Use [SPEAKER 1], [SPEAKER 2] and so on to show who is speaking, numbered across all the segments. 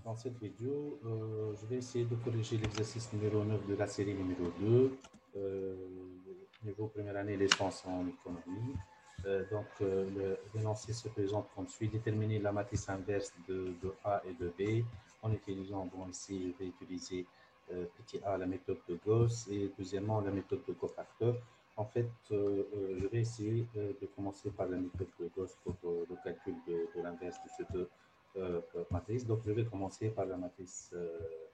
[SPEAKER 1] Dans cette vidéo, je vais essayer de corriger l'exercice numéro 9 de la série numéro 2, niveau première année, les sciences en économie. L'énoncé se présente comme suit: déterminer la matrice inverse de A et de B en utilisant, bon, ici, je vais utiliser petit a, la méthode de Gauss, et deuxièmement, la méthode de cofacteur. En fait, je vais essayer de commencer par la méthode de Gauss pour le calcul de l'inverse de cette matrice. Donc, je vais commencer par la matrice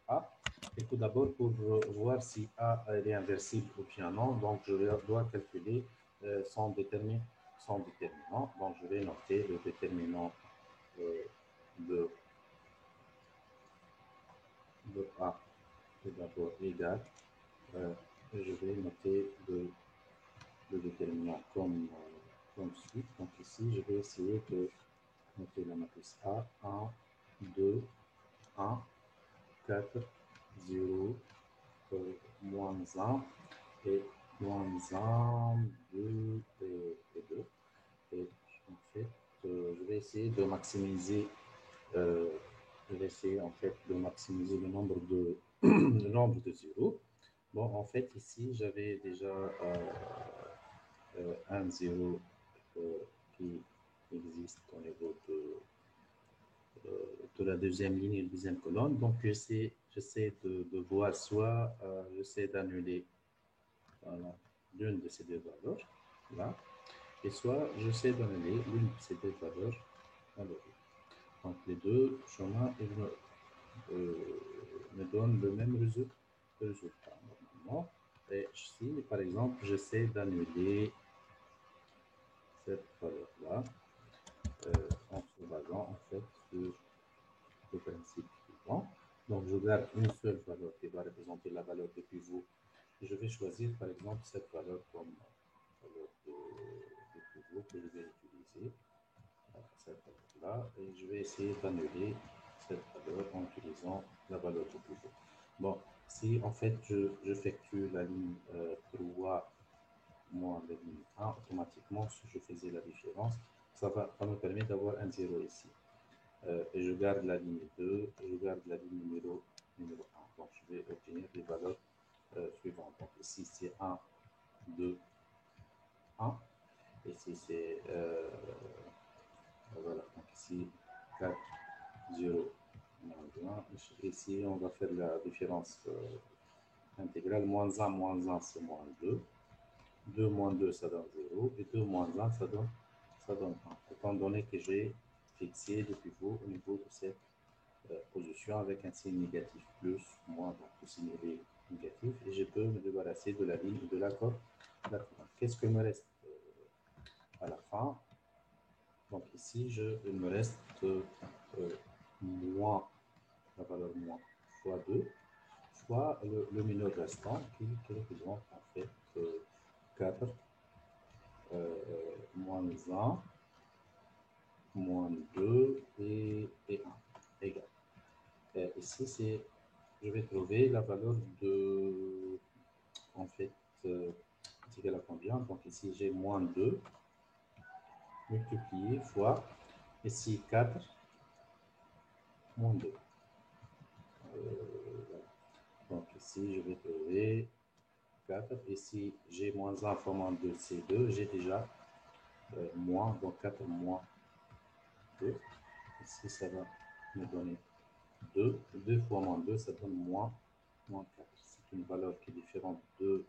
[SPEAKER 1] A. Et tout d'abord, pour voir si A est inversible ou bien non, donc je dois calculer son déterminant. Donc, je vais noter le déterminant de A tout d'abord égal. Je vais noter le déterminant comme suit. Donc, ici, je vais essayer de noter la matrice A, 1, 2, 1, 4, 0, moins 1, et moins 1, 2 et 2. Et en fait, je vais essayer de maximiser, le nombre le nombre de zéros. Bon, en fait, ici, j'avais déjà un zéro qui existe au niveau de la deuxième ligne et la deuxième colonne. Donc, j'essaie de voir, soit j'essaie d'annuler l'une de ces deux valeurs, là, et soit j'essaie d'annuler l'une de ces deux valeurs dans le but. Donc, les deux chemins me donnent le même résultat, normalement. Et si, par exemple, j'essaie d'annuler cette valeur-là, en se basant, en fait, sur le principe suivant. Donc, je garde une seule valeur qui va représenter la valeur de pivot. Je vais choisir, par exemple, cette valeur comme valeur de pivot que je vais utiliser, cette valeur-là, et je vais essayer d'annuler cette valeur en utilisant la valeur de pivot. Bon, si en fait j'effectue la ligne 3 moins la ligne 1, automatiquement, si je faisais la différence, ça va me permettre d'avoir un 0 ici. Et je garde la ligne 2, et je garde la ligne numéro 1. Donc, je vais obtenir les valeurs suivantes. Donc, ici, c'est 1, 2, 1. Ici, c'est, voilà, donc ici, 4, 0, moins 1. Ici, on va faire la différence intégrale. Moins 1, c'est moins 2. 2 moins 2, ça donne 0. Et 2 moins 1, ça donne 1. Étant donné que j'ai fixé le pivot au niveau de cette position avec un signe négatif, plus, moins, donc le signe est négatif, et je peux me débarrasser de la ligne de la corde. Qu'est-ce que me reste à la fin? Donc ici, il me reste moins, la valeur moins fois 2, fois le mineur restant qui représente en fait 4, moins 1, moins 2 et 1 égal. Ici, je vais trouver la valeur de, en fait, c'est égal à combien? Donc ici, j'ai moins 2 multiplié fois, ici 4, moins 2. Voilà. Donc ici, je vais trouver 4. Ici, j'ai moins 1 fois moins 2, c'est 2. J'ai déjà moins, donc 4 moins 2. Ici, ça va me donner 2. 2 fois moins 2, ça donne moins 4. C'est une valeur qui est différente de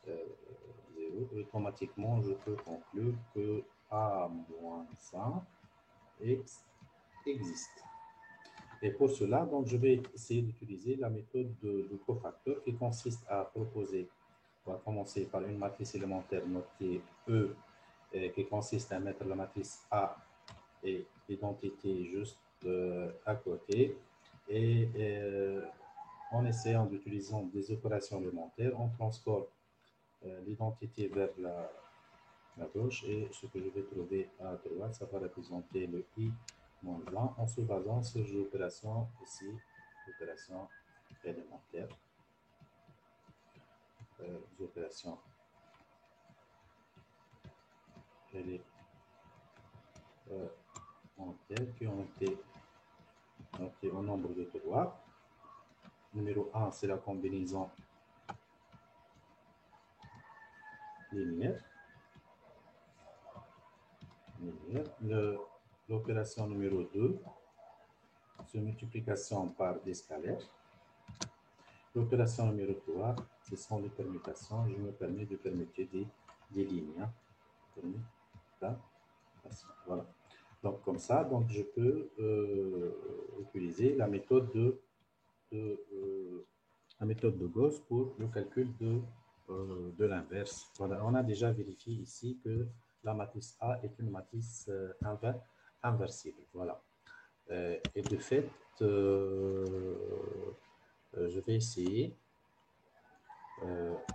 [SPEAKER 1] 0. Automatiquement, je peux conclure que A moins 1 existe. Et pour cela, donc, je vais essayer d'utiliser la méthode de cofacteur qui consiste à proposer, on va commencer par une matrice élémentaire notée E, qui consiste à mettre la matrice A et l'identité juste à côté. Et en essayant d'utiliser des opérations élémentaires, on transforme l'identité vers la gauche, et ce que je vais trouver à droite, ça va représenter le I moins 1 en se basant sur l'opération ici, l'opération élémentaire. Les opérations élémentaires qui ont été noté au nombre de 3. Numéro 1, c'est la combinaison linéaire. L'opération numéro 2, c'est multiplication par des scalaires. L'opération numéro 3, ce sont les permutations. Je me permets de permuter des lignes. Voilà. Donc, comme ça, donc, je peux utiliser la méthode de Gauss pour le calcul de l'inverse. Voilà, on a déjà vérifié ici que la matrice A est une matrice inversible. Voilà. Et de fait, je vais essayer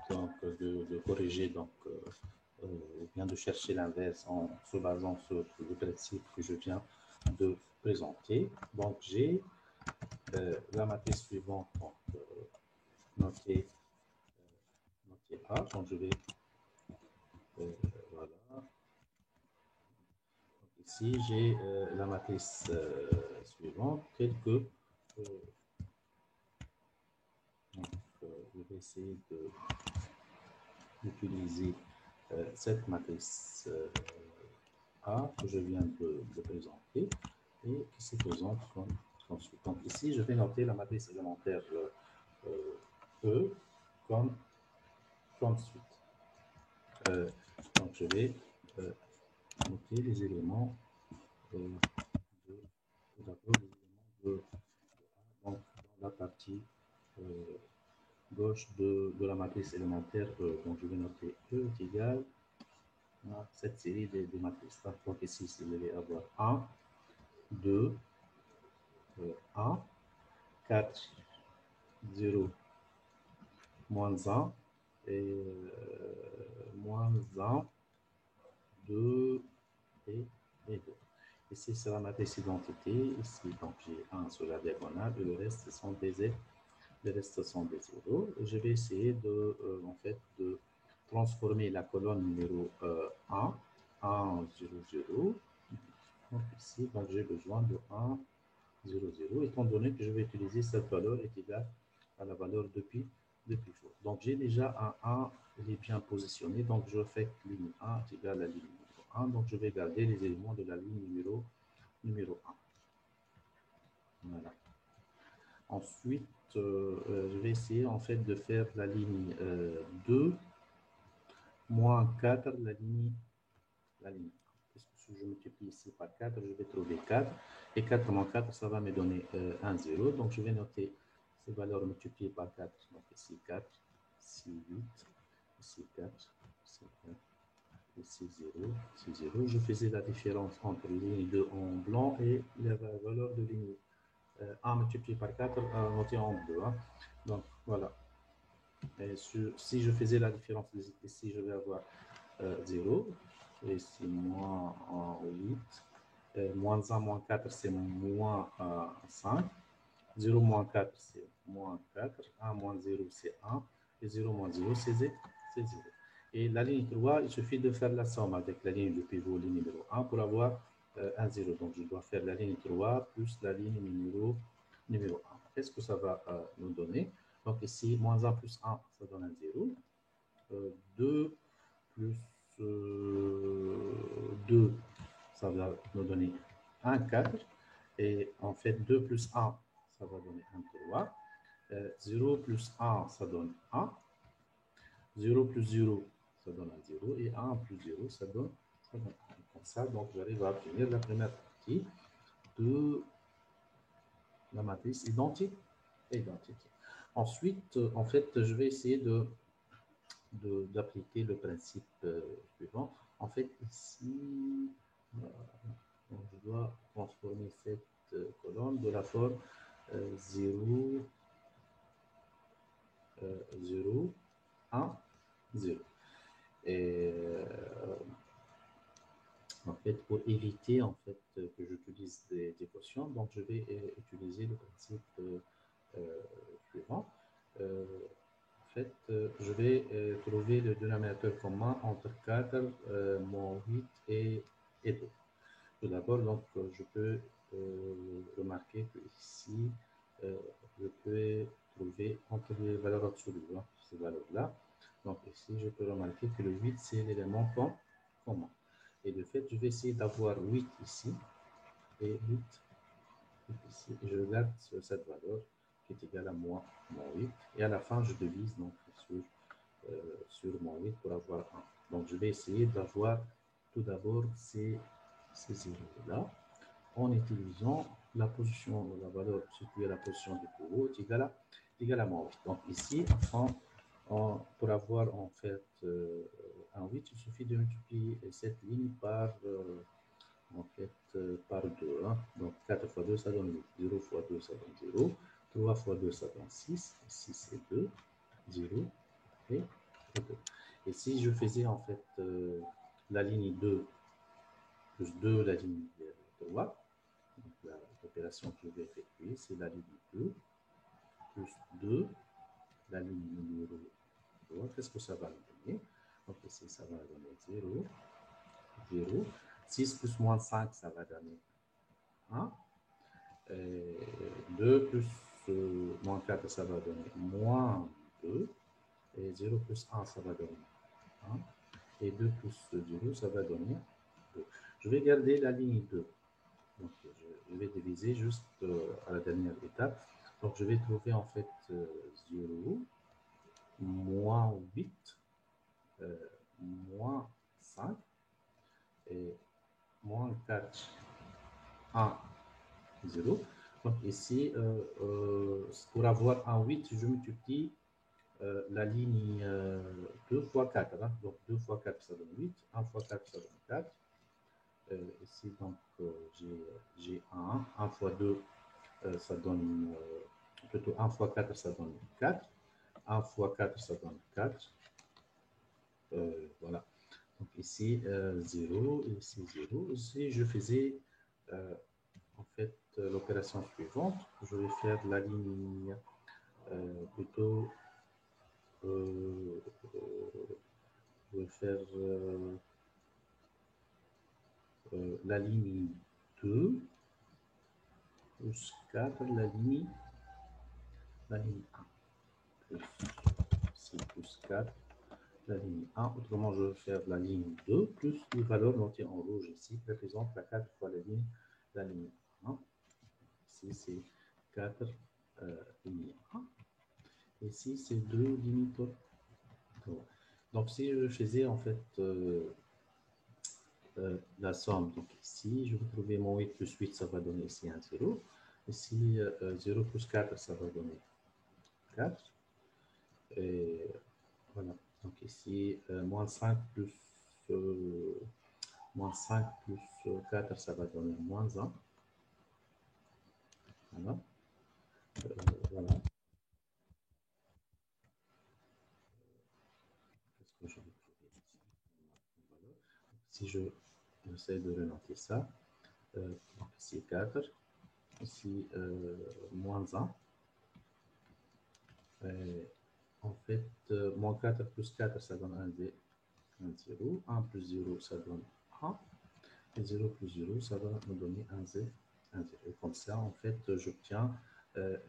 [SPEAKER 1] donc, de corriger, donc, ou bien de chercher l'inverse en se basant sur le principe que je viens de présenter. Donc, j'ai la matrice suivante, donc, notée A. Donc, je vais, voilà. Donc, ici, j'ai la matrice suivante, telle que je vais essayer d'utiliser cette matrice A que je viens de présenter et qui se présente comme suit. Donc ici, je vais noter la matrice élémentaire E comme suite. Donc je vais noter les éléments d'abord les éléments de A, donc dans la partie gauche de la matrice élémentaire E. Donc je vais noter E est égal à cette série de matrices. Donc ici, je vais avoir 1, 2, 1, 4, 0, moins 1, et moins 1, 2 et 2. Ici, c'est la matrice identité. Ici, donc, j'ai 1 sur la diagonale et le reste sont des zéros. Je vais essayer de, en fait, de transformer la colonne numéro 1 en 0, 0. Donc, ici, j'ai besoin de 1, 0, 0, étant donné que je vais utiliser cette valeur est égale à la valeur de pivot. Donc, j'ai déjà un 1, il est bien positionné, donc je fais que ligne 1 est égale à la ligne numéro 1, donc je vais garder les éléments de la ligne numéro 1. Voilà. Ensuite, je vais essayer en fait de faire la ligne 2, moins 4, la ligne 1. Si je multiplie ici par 4, je vais trouver 4. Et 4 moins 4, ça va me donner 1, 0. Donc, je vais noter ces valeurs multipliées par 4. Donc, ici 4, ici 8, ici 4, ici 4, ici 0, ici 0. Je faisais la différence entre ligne 2 en blanc et la valeur de ligne 1 multiplié par 4 notée en bleu. Hein. Donc, voilà. Et si je faisais la différence ici, je vais avoir 0. Et ici, moins 8. Moins 1, moins 4, c'est moins 5. 0 moins 4, c'est moins 4. 1 moins 0, c'est 1. Et 0 moins 0, c'est 0. Et la ligne 3, il suffit de faire la somme avec la ligne de pivot, ligne numéro 1, pour avoir 1, 0. Donc, je dois faire la ligne 3 plus la ligne numéro 1. Qu'est-ce que ça va nous donner? Donc, ici, moins 1 plus 1, ça donne un 0. 2 plus 2, ça va nous donner 1, 4. Et en fait, 2 plus 1, ça va donner 1, 3. 0 plus 1, ça donne 1. 0 plus 0, ça donne un 0. Et 1 plus 0, ça donne 1. Comme ça, donc, j'arrive à obtenir la première partie de la matrice identique. Ensuite, en fait, je vais essayer d'appliquer le principe suivant. En fait, ici, je dois transformer cette colonne de la forme 0, 0, 1, 0. Et en fait, pour éviter en fait que j'utilise des quotients, donc je vais utiliser le principe suivant. En fait, je vais trouver le dénominateur commun entre 4, moins 8 et 2. Tout d'abord, donc, je peux remarquer que ici, je peux trouver entre les valeurs absolues, hein, ces valeurs-là. Donc ici, je peux remarquer que le 8, c'est l'élément commun. Et de fait, je vais essayer d'avoir 8 ici et 8 ici. Et je regarde sur cette valeur qui est égale à moins 8. Et à la fin, je divise donc sur moins 8 pour avoir 1. Donc je vais essayer d'avoir tout d'abord ces zéros-là en utilisant la position, la valeur située à la position du plus haut est égale à moins 8. Donc ici, enfin, pour avoir en fait un 8, il suffit de multiplier cette ligne par en fait par 2. Hein. Donc 4 fois 2, ça donne 8. 0 fois 2, ça donne 0. 3 fois 2, ça donne 6. 6 et 2, 0 et 2. Et si je faisais en fait la ligne 2 plus 2, la ligne 3, l'opération que je vais effectuer, c'est la ligne 2 plus 2, la ligne numéro 3. Qu'est-ce que ça va nous donner? Donc ici, ça va donner 0, 0. 6 plus moins 5, ça va donner 1. 2 plus moins 4, ça va donner moins 2. Et 0 plus 1, ça va donner 1. Et 2 plus 0, ça va donner 2. Je vais garder la ligne 2. Donc, je vais diviser juste à la dernière étape. Donc, je vais trouver en fait 0, moins 8, moins 5, et moins 4, 1, 0. Donc, ici, pour avoir un 8, je multiplie la ligne 2 fois 4. Hein. Donc, 2 fois 4, ça donne 8. 1 fois 4, ça donne 4. Ici, donc, j'ai 1. 1 fois 2, ça donne, plutôt 1 fois 4, ça donne 4. 1 fois 4, ça donne 4. Voilà. Donc ici, 0, ici 0. Si je faisais en fait l'opération suivante, je vais faire la ligne plutôt, je vais faire la ligne 2 plus 4, la ligne 1 plus 6 plus 4, la ligne 1. Autrement, je vais faire la ligne 2 plus les valeurs notées en rouge ici, qui représentent la 4 fois la ligne 1. Ici, c'est 4 ligne 1. Ici, c'est 2 lignes 3. Donc, si je faisais en fait la somme, donc ici, je vais trouver mon 8 plus 8, ça va donner ici un 0. Ici, 0 plus 4, ça va donner 4. Et voilà. Donc ici, moins 5 plus 4, ça va donner moins 1. Voilà. Voilà. Qu'est-ce que je vais trouver ici? Voilà. Si je essaie de renoter ça, donc ici 4, ici moins 1. Et en fait, moins 4 plus 4, ça donne un 0. 1 plus 0, ça donne 1. Et 0 plus 0, ça va nous donner un 0. Et comme ça, en fait, j'obtiens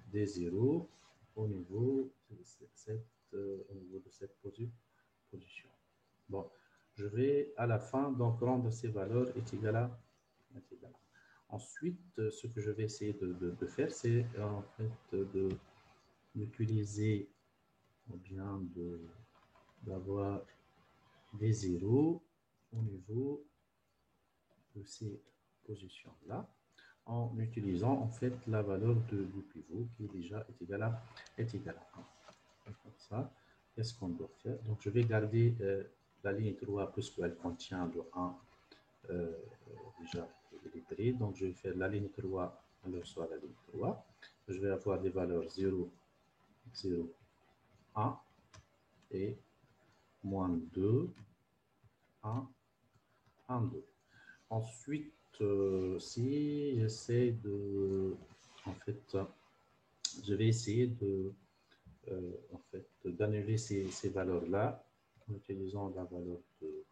[SPEAKER 1] des zéros au niveau de cette position. Bon, je vais à la fin donc rendre ces valeurs est égal à. Ensuite, ce que je vais essayer de faire, c'est en fait d'utiliser ou bien d'avoir des zéros au niveau de ces positions-là, en utilisant en fait la valeur du pivot qui est déjà égale à 1. Comme ça, qu'est-ce qu'on doit faire? Donc, je vais garder la ligne 3 puisqu'elle contient le 1 déjà équilibré. Donc, je vais faire la ligne 3, alors soit la ligne 3. Je vais avoir des valeurs 0, 0, 1 et moins 2, 1, 1, 2. Ensuite, si j'essaie de, en fait, je vais essayer en fait, d'annuler ces valeurs-là en utilisant la valeur de.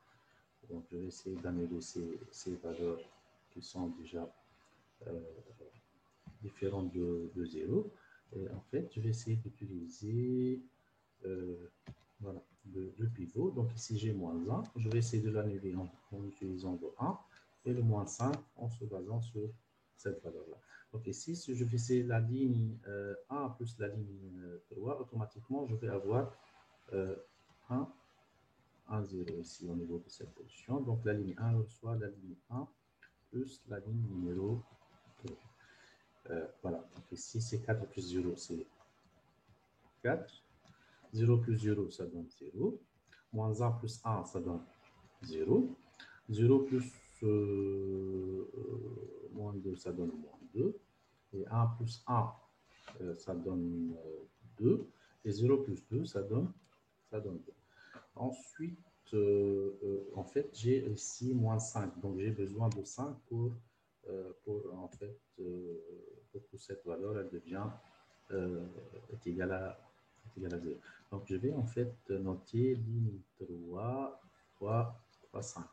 [SPEAKER 1] Donc, je vais essayer d'annuler ces valeurs qui sont déjà différent de 0. Et en fait, je vais essayer d'utiliser voilà, deux pivots. Donc ici, j'ai moins 1. Je vais essayer de l'annuler en utilisant le 1 et le moins 5 en se basant sur cette valeur-là. Donc ici, si je fais la ligne 1 plus la ligne 3, automatiquement, je vais avoir 1, 1, 0 ici au niveau de cette position. Donc la ligne 1 reçoit la ligne 1 plus la ligne numéro 3. Voilà, donc ici c'est 4 plus 0, c'est 4. 0 plus 0, ça donne 0. Moins 1 plus 1, ça donne 0. 0 plus moins 2, ça donne moins 2. Et 1 plus 1, ça donne 2. Et 0 plus 2, ça donne 2. Ensuite, en fait, j'ai ici moins 5. Donc, j'ai besoin de 5 pour en fait, pour que cette valeur, elle devient est égale à 0. Donc, je vais en fait noter ligne 3, 3, 3, 5.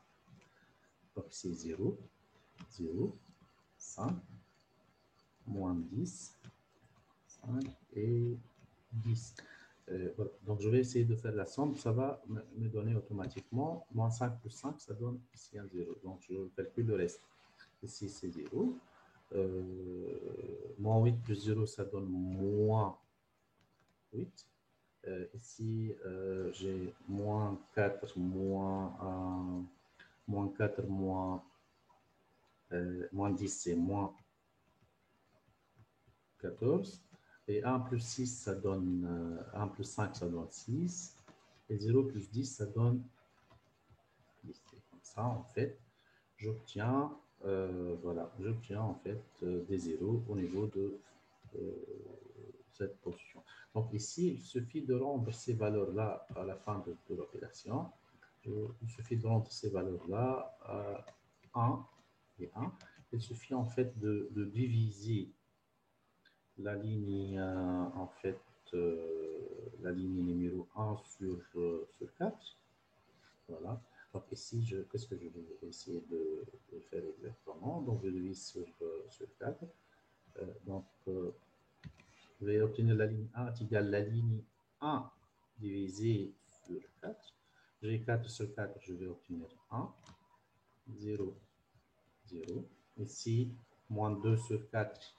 [SPEAKER 1] Donc, c'est 0, 0, 5, moins 10, 5 et 10. Voilà. Donc, je vais essayer de faire la somme. Ça va me donner automatiquement moins 5 plus 5, ça donne ici un 0. Donc, je calcule le reste. Ici, c'est 0. Moins 8 plus 0, ça donne moins 8. Ici, j'ai moins 4, moins 4, moins 10, c'est moins 14. Et 1 plus 6, ça donne 1 plus 5, ça donne 6. Et 0 plus 10, ça donne 10. Et comme ça, en fait, j'obtiens voilà, j'obtiens en fait des zéros au niveau de cette position. Donc ici, il suffit de rendre ces valeurs-là à la fin de l'opération. Il suffit de rendre ces valeurs-là à 1 et 1. Il suffit en fait de diviser la ligne en fait la ligne numéro 1 sur 4. Voilà. Donc ici, qu'est-ce que je vais essayer de faire exactement? Donc je divise sur 4. Donc je vais obtenir la ligne 1 égale la ligne 1 divisé sur 4. J'ai 4 sur 4, je vais obtenir 1, 0, 0. Ici, moins 2 sur 4,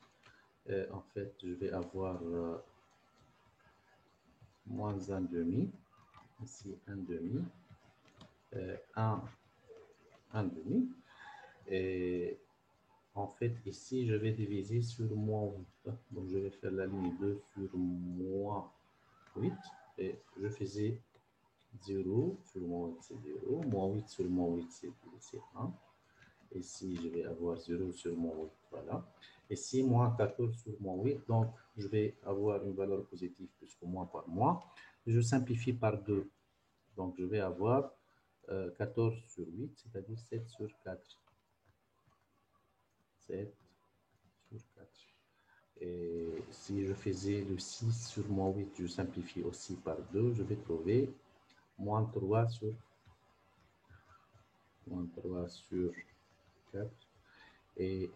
[SPEAKER 1] en fait, je vais avoir moins 1 demi. Ici, 1 demi. 1, 1 demi. Et en fait, ici, je vais diviser sur moins 8. Donc, je vais faire la ligne 2 sur moins 8. Et je faisais 0 sur moins 8, c'est 0. Moins 8 sur moins 8, c'est 1. Ici, je vais avoir 0 sur moins 8. Voilà. Ici, moins 14 sur moins 8. Donc, je vais avoir une valeur positive puisque moins par moins. Je simplifie par 2. Donc, je vais avoir 14 sur 8, c'est-à-dire 7 sur 4. 7 sur 4. Et si je faisais le 6 sur moins 8, je simplifie aussi par 2, je vais trouver moins 3 sur 4. Et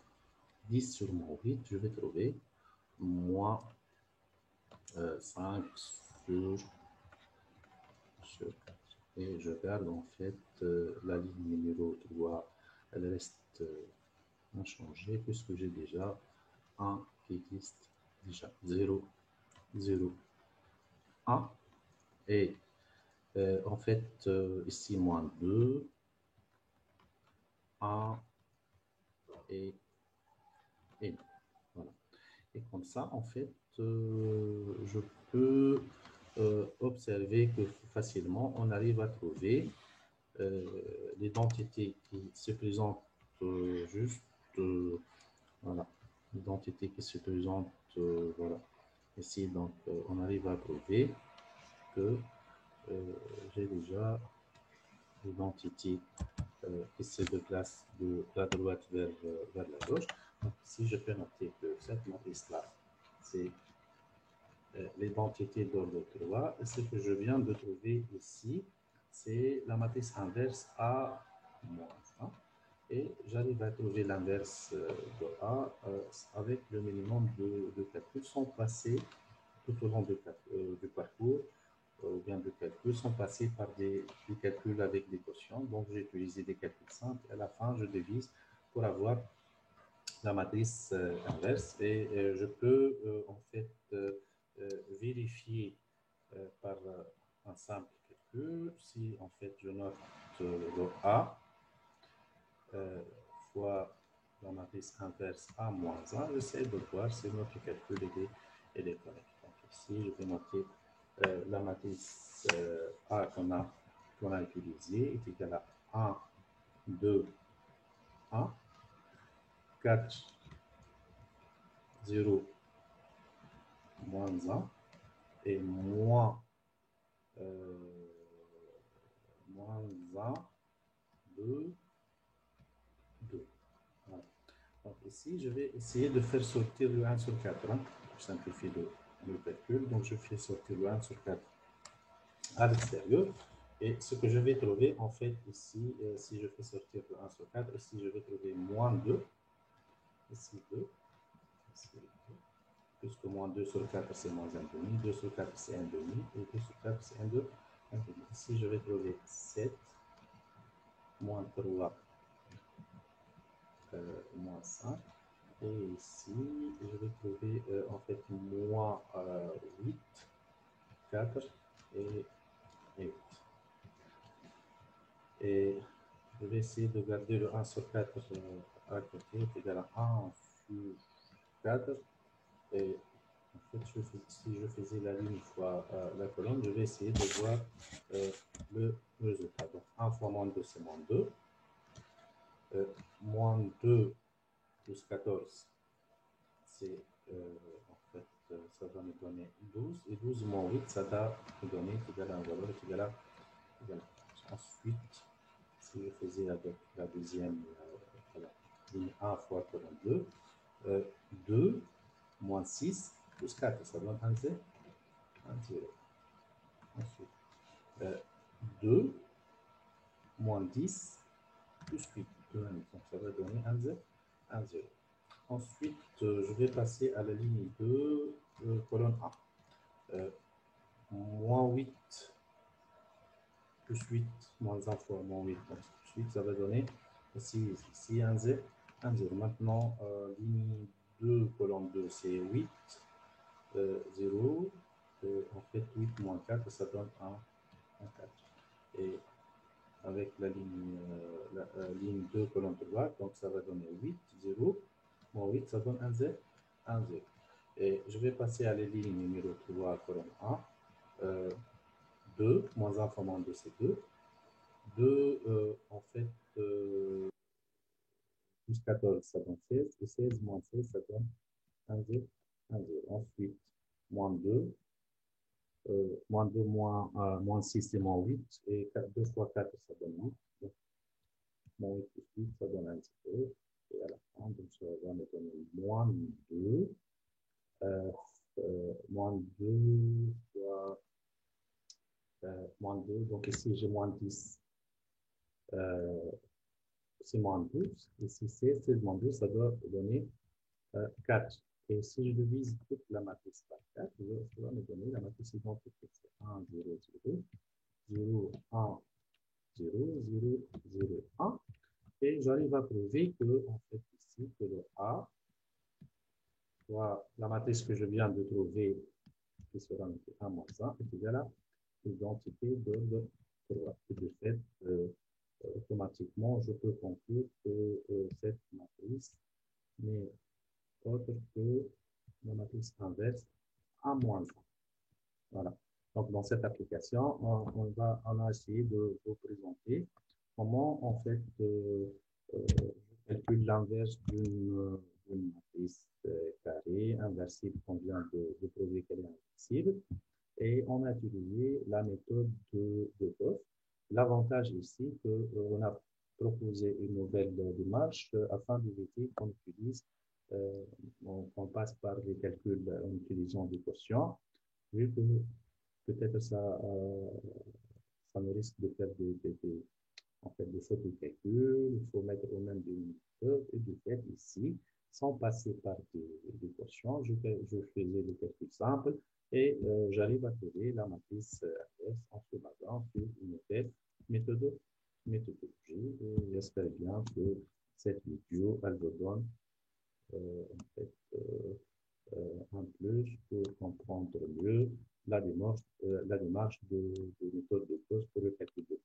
[SPEAKER 1] 10 sur moins 8, je vais trouver moins 5 sur 4. Et je garde en fait la ligne numéro 3, elle reste inchangée puisque j'ai déjà 1 qui existe déjà. 0, 0, 1. Et en fait, ici, moins 2, 1 et 1. Voilà. Et comme ça, en fait, je peux observer que facilement, on arrive à trouver l'identité qui se présente juste, voilà, l'identité qui se présente, voilà, ici. Donc, on arrive à trouver que j'ai déjà l'identité qui se déplace de la droite vers la gauche. Donc, si je peux noter que cette matrice-là, c'est l'identité d'ordre 3. Et ce que je viens de trouver ici, c'est la matrice inverse A moins 1. et j'arrive à trouver l'inverse de A avec le minimum de calculs sans passer tout au long du parcours ou bien de calcul sans passer par des calculs avec des quotients. Donc, j'ai utilisé des calculs simples. À la fin, je divise pour avoir la matrice inverse et je peux en fait vérifier par un simple calcul si en fait je note le A fois la matrice inverse A moins 1, j'essaie de voir si notre calcul est correct. Donc ici, je vais noter la matrice A qu'on a utilisée est égale à 1, 2, 1, 4, 0, moins 1 et moins 1, 2, 2. Voilà. Donc ici, je vais essayer de faire sortir le 1 sur 4 hein, pour simplifier le calcul. Donc je fais sortir le 1 sur 4 à l'extérieur. Et ce que je vais trouver, en fait, ici, si je fais sortir le 1 sur 4, ici, je vais trouver moins 2. Ici, 2. Ici, 2. Puisque moins 2 sur 4, c'est moins 1,5. 2 sur 4, c'est 1,5. Et 2 sur 4, c'est 1,5. Ici, je vais trouver 7. Moins 3. Moins 5. Et ici, je vais trouver en fait moins 8, 4 et 8. Et je vais essayer de garder le 1 sur 4 à côté, c'est égal à 1 sur 4. Et en fait, si je faisais la ligne fois la colonne, je vais essayer de voir le résultat. Donc 1 fois moins 2, c'est moins 2. Moins 2 plus 14, c'est en fait, ça va me donner 12. Et 12 moins 8, ça va me donner égal à un valeur égal à. Ensuite, si je faisais avec la deuxième ligne 1 fois colonne 2, 2 moins 6 plus 4, ça donne 1 0. 1 0. Ensuite, 2 moins 10 plus 8. Donc ça va donner 1 0. 1 0. Ensuite, je vais passer à la ligne 2, colonne 1. Moins 8 plus 8, moins 1 fois moins 8, donc plus 8, ça va donner ici 1 0. 1 0. Maintenant, ligne 2, colonne 2, c'est 8, 0. En fait, 8 moins 4, ça donne 1, 4. Et avec la ligne 2, colonne 3, donc ça va donner 8, 0. Moins 8, ça donne 1 0, 1 0. Et je vais passer à la ligne numéro 3, colonne 1. 2, moins 1 fois moins 2, c'est 2. 2, en fait, plus 14, ça donne 16. Et 16 moins 16, ça donne 1 0, 1 0. Ensuite, moins 2. Moins 2, moins 6, c'est moins 8. Et 2 fois 4, ça donne 8. Donc, moins 8 plus 8, ça donne 1 0. Et à la fin, donc, ça va me donner moins 2. Moins 2 fois moins 2. Donc ici, j'ai moins 10. C'est moins 12. Ici, 16, 16 moins 12, ça doit donner 4. Et si je divise toute la matrice par 4, ça va me donner la matrice identique. C'est 1, 0, 0, 0, 1, 0, 0, 0, 1. Et j'arrive à prouver que, en fait, ici, que le A, soit la matrice que je viens de trouver, qui sera notée 1 moins 1, est égale à l'identité de 3. Et de fait, automatiquement, je peux conclure que cette matrice n'est autre que la matrice inverse A moins 1. Voilà. Donc, dans cette application, on a essayé de vous présenter comment, en fait, je calcule l'inverse d'une matrice carrée, inversible, qu'on vient de prouver qu'elle est inversible. Et on a utilisé la méthode de Boff. L'avantage ici, qu'on a proposé une nouvelle démarche afin d'éviter qu'on utilise, on passe par les calculs en utilisant des quotients, vu que peut-être ça nous risque de faire En fait, de faute de calcul, il faut mettre au même dénominateur et de fait ici, sans passer par des quotients, je faisais le calcul simple et j'arrive à trouver la matrice adverse en se basant sur une telle méthodologie. Et j'espère bien que cette vidéo, elle vous donne en fait, un plus pour comprendre mieux la démarche de méthode de cause pour le calcul de